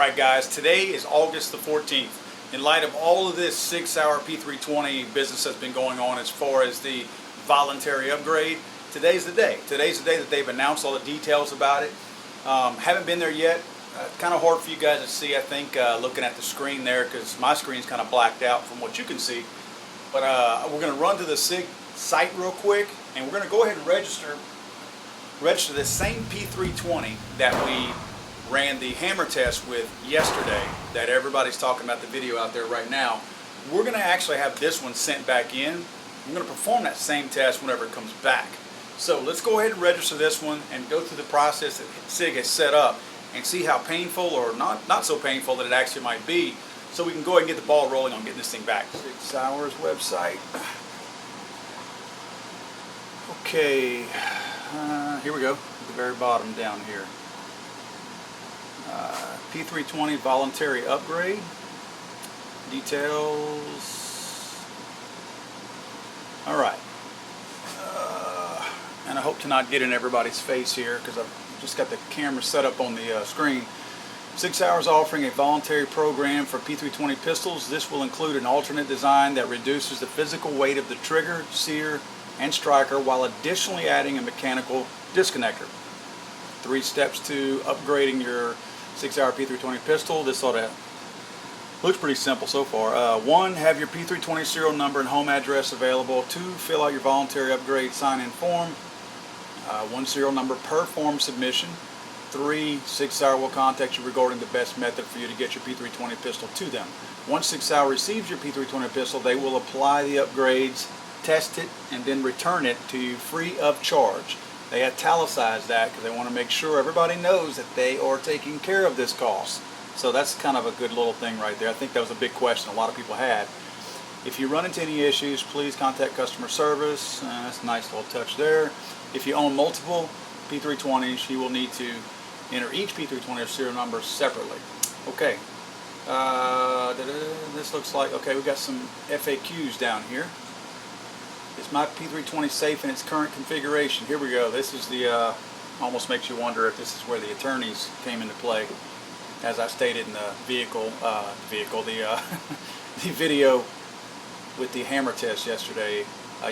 Alright guys, today is August the 14th. In light of all of this Sig Sauer P320 business that's been going on as far as the voluntary upgrade, today's the day. Today's the day that they've announced all the details about it. Haven't been there yet. Kind of hard for you guys to see, I think, looking at the screen there, because my screen's kind of blacked out from what you can see. But we're going to run to the Sig site real quick, and we're going to go ahead and register this same P320 that we ran the hammer test with yesterday, that everybody's talking about the video out there right now. We're going to actually have this one sent back in. I'm going to perform that same test whenever it comes back. So let's go ahead and register this one and go through the process that Sig has set up and see how painful or not so painful that it actually might be, so we can go ahead and get the ball rolling on getting this thing back. Sig Sauer's website. Okay, here we go, at the very bottom down here. P320 voluntary upgrade. Details. Alright. And I hope to not get in everybody's face here, because I've just got the camera set up on the screen. Sig Sauer is offering a voluntary program for P320 pistols. This will include an alternate design that reduces the physical weight of the trigger, sear, and striker, while additionally adding a mechanical disconnector. 3 steps to upgrading your Sig Sauer P320 pistol. This looks pretty simple so far. 1, have your P320 serial number and home address available. 2, fill out your voluntary upgrade sign-in form. 1 serial number per form submission. 3, Sig Sauer will contact you regarding the best method for you to get your P320 pistol to them. Once Sig Sauer receives your P320 pistol, they will apply the upgrades, test it, and then return it to you free of charge. They italicized that because they want to make sure everybody knows that they are taking care of this cost. So that's kind of a good little thing right there. I think that was a big question a lot of people had. If you run into any issues, please contact customer service. That's a nice little touch there. If you own multiple P320s, you will need to enter each P320 serial number separately. Okay. This looks like, okay, we've got some FAQs down here. Is my P320 safe in its current configuration? Here we go. This is the, almost makes you wonder if this is where the attorneys came into play. As I stated in the the video with the hammer test yesterday.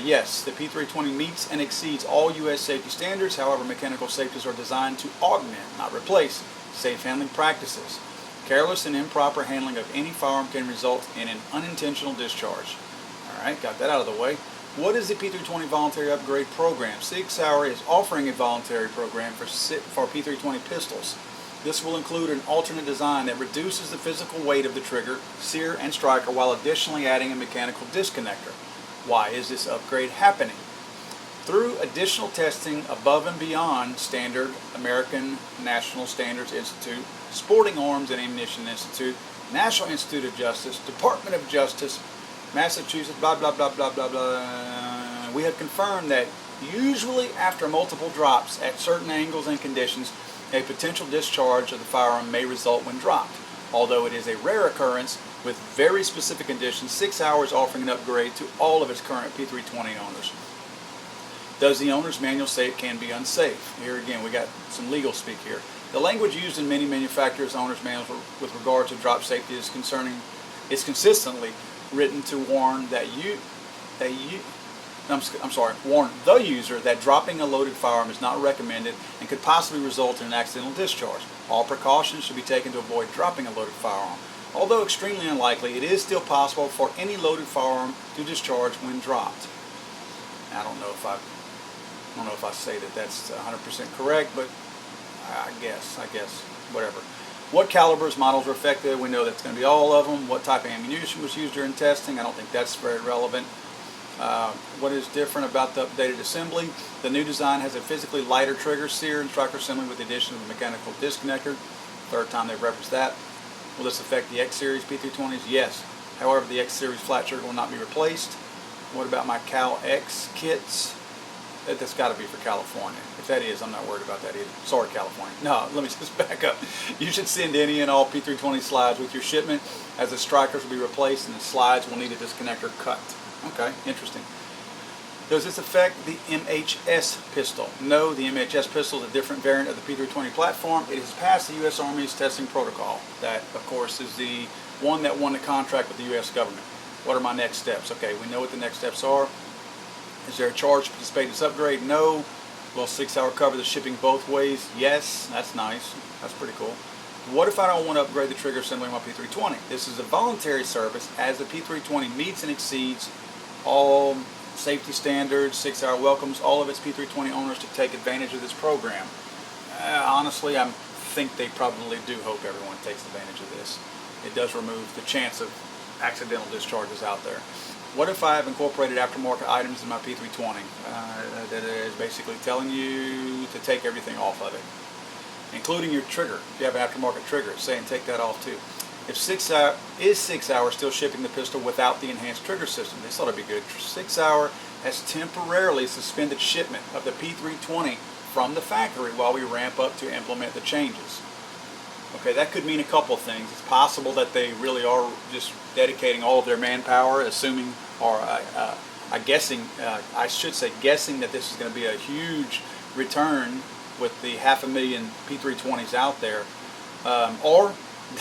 Yes, the P320 meets and exceeds all U.S. safety standards. However, mechanical safeties are designed to augment, not replace, safe handling practices. Careless and improper handling of any firearm can result in an unintentional discharge. Alright, got that out of the way. What is the P320 voluntary upgrade program? Sig Sauer is offering a voluntary program for P320 pistols. This will include an alternate design that reduces the physical weight of the trigger, sear, and striker, while additionally adding a mechanical disconnector. Why is this upgrade happening? Through additional testing above and beyond standard American National Standards Institute, Sporting Arms and Ammunition Institute, National Institute of Justice, Department of Justice, Massachusetts, blah, blah, blah, blah, blah, blah. We have confirmed that usually after multiple drops at certain angles and conditions, a potential discharge of the firearm may result when dropped. Although it is a rare occurrence, with very specific conditions, Sig Sauer is offering an upgrade to all of its current P320 owners. Does the owner's manual say it can be unsafe? Here again, we got some legal speak here. The language used in many manufacturers' owners' manuals with regard to drop safety is consistently written to warn warn the user that dropping a loaded firearm is not recommended and could possibly result in an accidental discharge. All precautions should be taken to avoid dropping a loaded firearm. Although extremely unlikely, it is still possible for any loaded firearm to discharge when dropped. I don't know if I say that that's 100% correct, but I guess, whatever. What calibers, models are effective? We know that's going to be all of them. What type of ammunition was used during testing? I don't think that's very relevant. What is different about the updated assembly? The new design has a physically lighter trigger, sear, and striker assembly with the addition of a mechanical disconnector. Third time they've referenced that. Will this affect the X-Series P320s? Yes. However, the X-Series flat trigger will not be replaced. What about my Cal X kits? That's got to be for California. If that is, I'm not worried about that either. Sorry, California. No, let me just back up. You should send any and all P320 slides with your shipment, as the strikers will be replaced and the slides will need a disconnector cut. Okay, interesting. Does this affect the MHS pistol? No, the MHS pistol is a different variant of the P320 platform. It has passed the U.S. Army's testing protocol. That, of course, is the one that won the contract with the U.S. government. What are my next steps? Okay, we know what the next steps are. Is there a charge to participate in this upgrade? No. Will Sig Sauer cover the shipping both ways? Yes. That's nice. That's pretty cool. What if I don't want to upgrade the trigger assembly on my P320? This is a voluntary service as the P320 meets and exceeds all safety standards. Sig Sauer welcomes all of its P320 owners to take advantage of this program. Honestly, I think they probably do hope everyone takes advantage of this. It does remove the chance of accidental discharges out there. What if I have incorporated aftermarket items in my P320? That is basically telling you to take everything off of it, including your trigger. If you have an aftermarket trigger, it's saying take that off too. If Sig Sauer still shipping the pistol without the enhanced trigger system? This ought to be good. Sig Sauer has temporarily suspended shipment of the P320 from the factory while we ramp up to implement the changes. Okay, that could mean a couple of things. It's possible that they really are just dedicating all of their manpower, assuming, or guessing that this is going to be a huge return with the 500,000 P320s out there, or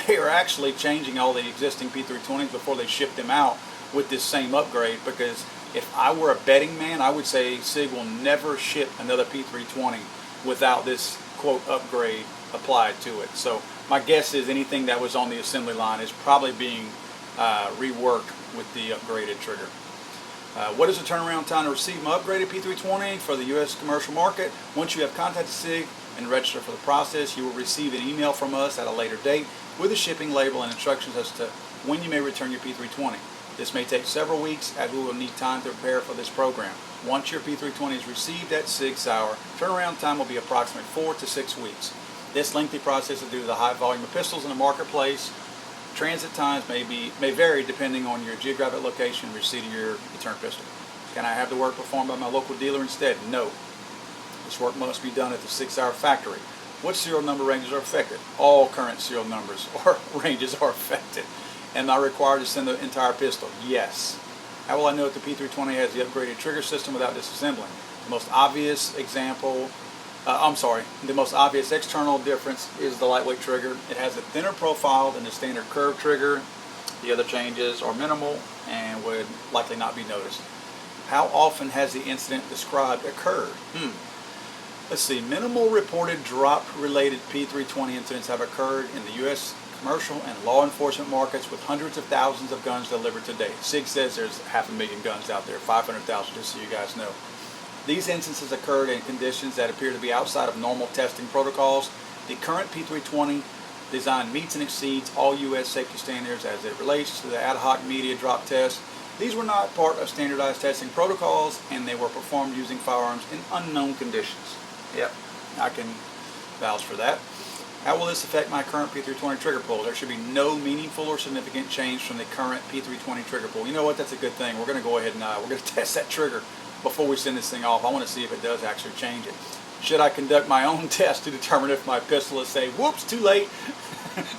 they are actually changing all the existing P320s before they ship them out with this same upgrade, because if I were a betting man, I would say Sig will never ship another P320 without this quote upgrade applied to it. So my guess is anything that was on the assembly line is probably being reworked with the upgraded trigger. What is the turnaround time to receive my upgraded P320 for the U.S. commercial market? Once you have contacted Sig and register for the process, you will receive an email from us at a later date with a shipping label and instructions as to when you may return your P320. This may take several weeks, as we will need time to prepare for this program. Once your P320 is received at Sig Sauer, turnaround time will be approximately 4 to 6 weeks. This lengthy process is due to the high volume of pistols in the marketplace. Transit times may vary depending on your geographic location and receipt of your return pistol. Can I have the work performed by my local dealer instead? No. This work must be done at the Sig Sauer factory. What serial number ranges are affected? All current serial numbers or ranges are affected. Am I required to send the entire pistol? Yes. How will I know if the P320 has the upgraded trigger system without disassembling? The most obvious the most obvious external difference is the lightweight trigger. It has a thinner profile than the standard curved trigger. The other changes are minimal and would likely not be noticed. How often has the incident described occurred? Let's see. Minimal reported drop-related P320 incidents have occurred in the U.S. commercial and law enforcement markets with hundreds of thousands of guns delivered to date. Sig says there's 500,000 guns out there, 500,000 just so you guys know. These instances occurred in conditions that appear to be outside of normal testing protocols. The current P320 design meets and exceeds all U.S. safety standards as it relates to the ad hoc media drop test. These were not part of standardized testing protocols, and they were performed using firearms in unknown conditions. Yep, I can vouch for that. How will this affect my current P320 trigger pull? There should be no meaningful or significant change from the current P320 trigger pull. You know what? That's a good thing. We're going to go ahead and we're going to test that trigger before we send this thing off. I want to see if it does actually change it. Should I conduct my own test to determine if my pistol is safe? Whoops, too late.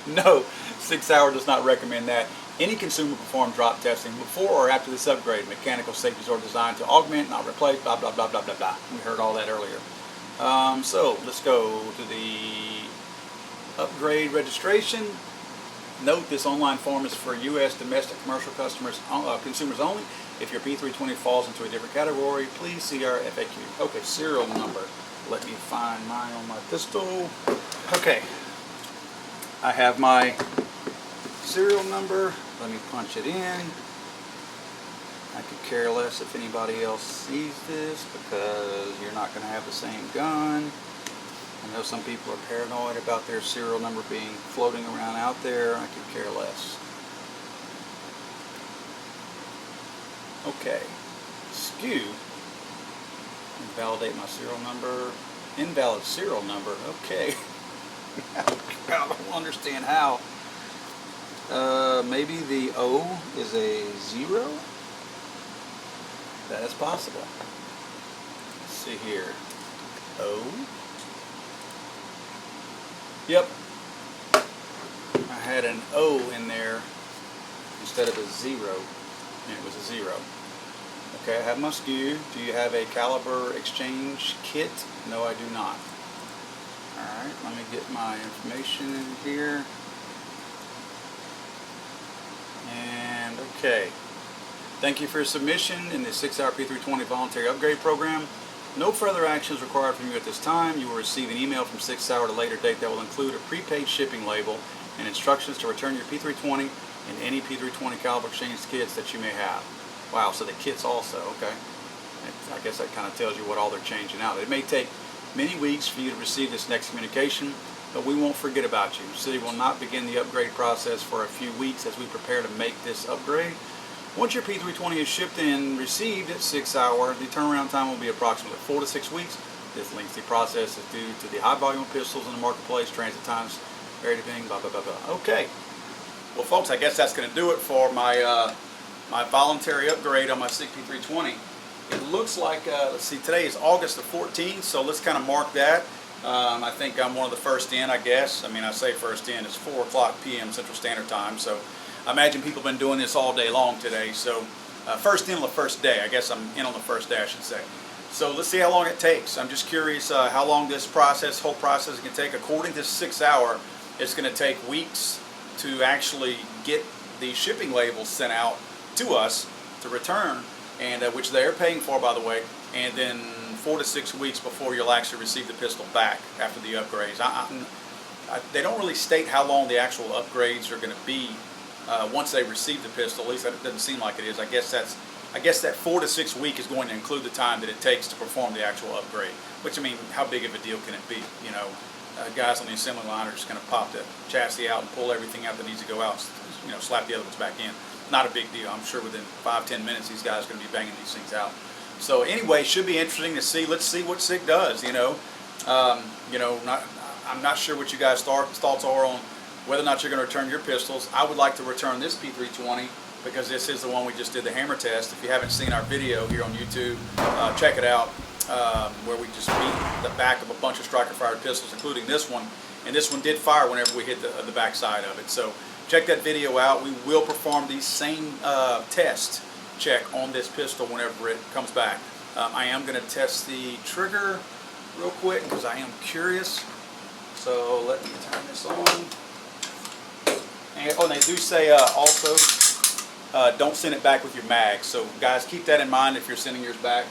No, Sig Sauer does not recommend that. Any consumer perform drop testing before or after this upgrade. Mechanical safeties are designed to augment, not replace, blah, blah, blah, blah, blah, blah. We heard all that earlier. So let's go to the upgrade registration. Note this online form is for U.S. domestic commercial customers, consumers only. If your P320 falls into a different category, please see our FAQ. Okay, serial number. Let me find mine on my pistol. Okay, I have my serial number. Let me punch it in. I could care less if anybody else sees this because you're not going to have the same gun. I know some people are paranoid about their serial number being floating around out there. I could care less. Okay. SKU. Invalidate my serial number. Invalid serial number. Okay. I don't understand how. Maybe the O is a 0? That is possible. Let's see here. O. Yep. I had an O in there instead of a 0, and it was a 0. Okay, I have my SKU. Do you have a caliber exchange kit? No, I do not. Alright, let me get my information in here. And okay. Thank you for your submission in the Sig Sauer P320 voluntary upgrade program. No further action is required from you at this time. You will receive an email from Sig Sauer at a later date that will include a prepaid shipping label and instructions to return your P320 and any P320 caliber exchange kits that you may have. Wow, so the kits also, okay. I guess that kind of tells you what all they're changing out. It may take many weeks for you to receive this next communication, but we won't forget about you. Sig will not begin the upgrade process for a few weeks as we prepare to make this upgrade. Once your P320 is shipped and received at Sig Sauer, the turnaround time will be approximately 4 to 6 weeks. This lengthy process is due to the high volume of pistols in the marketplace, transit times, vary depending, blah, blah, blah, blah. Okay. Well, folks, I guess that's going to do it for my my voluntary upgrade on my Sig P320. It looks like, let's see, today is August the 14th, so let's kind of mark that. I think I'm one of the first in, I guess. I mean, I say first in, it's 4 o'clock p.m. Central Standard Time, so I imagine people have been doing this all day long today. So first in on the first day. I guess I'm in on the first day, I should say. So let's see how long it takes. I'm just curious how long this whole process can take. According to Sig Sauer, it's going to take weeks to actually get the shipping labels sent out to us to return, and which they're paying for, by the way, and then 4 to 6 weeks before you'll actually receive the pistol back after the upgrades. They don't really state how long the actual upgrades are going to be once they receive the pistol. At least it doesn't seem like it is. I guess that 4 to 6 week is going to include the time that it takes to perform the actual upgrade. Which, I mean, how big of a deal can it be? You know, guys on the assembly line are just going to pop the chassis out and pull everything out that needs to go out. You know, slap the other ones back in. Not a big deal. I'm sure within 5-10 minutes these guys are going to be banging these things out. So anyway, should be interesting to see. Let's see what Sig does. I'm not sure what you guys' thoughts are on whether or not you're going to return your pistols. I would like to return this P320 because this is the one we just did the hammer test. If you haven't seen our video here on YouTube, check it out, where we just beat the back of a bunch of striker-fired pistols, including this one. And this one did fire whenever we hit the back side of it. So check that video out. We will perform the same test check on this pistol whenever it comes back. I am going to test the trigger real quick because I am curious. So let me turn this on. And they do say also don't send it back with your mags. So guys, keep that in mind if you're sending yours back.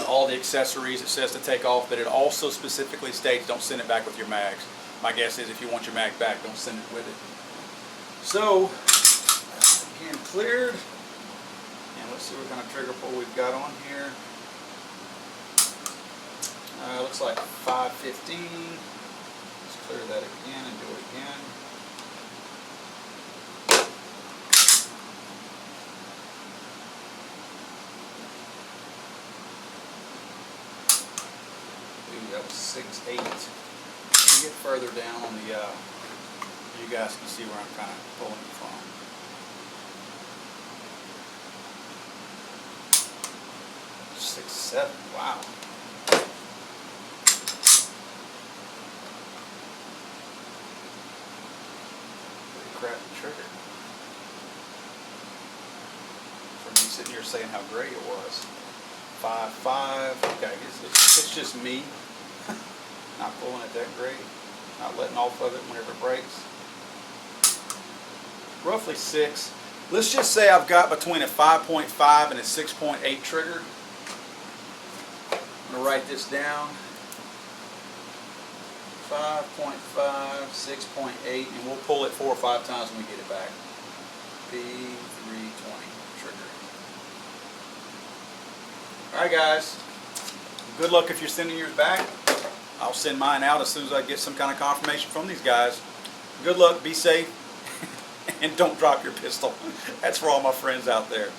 All the accessories it says to take off, but it also specifically states don't send it back with your mags. My guess is if you want your mag back, don't send it with it. So, again, cleared. And let's see what kind of trigger pull we've got on here. Looks like 515. Let's clear that again and do it again. Ooh, that was 6.8. Get further down on the, you guys can see where I'm kind of pulling it from. Six, 7, wow. Pretty crappy trigger. For me sitting here saying how great it was. 5.5, okay, it's just me. Not pulling it that great, not letting off of it whenever it breaks. Roughly 6. Let's just say I've got between a 5.5 and a 6.8 trigger. I'm going to write this down. 5.5, 6.8, and we'll pull it 4 or 5 times when we get it back. P320 trigger. Alright guys, good luck if you're sending yours back. I'll send mine out as soon as I get some kind of confirmation from these guys. Good luck, be safe, and don't drop your pistol. That's for all my friends out there.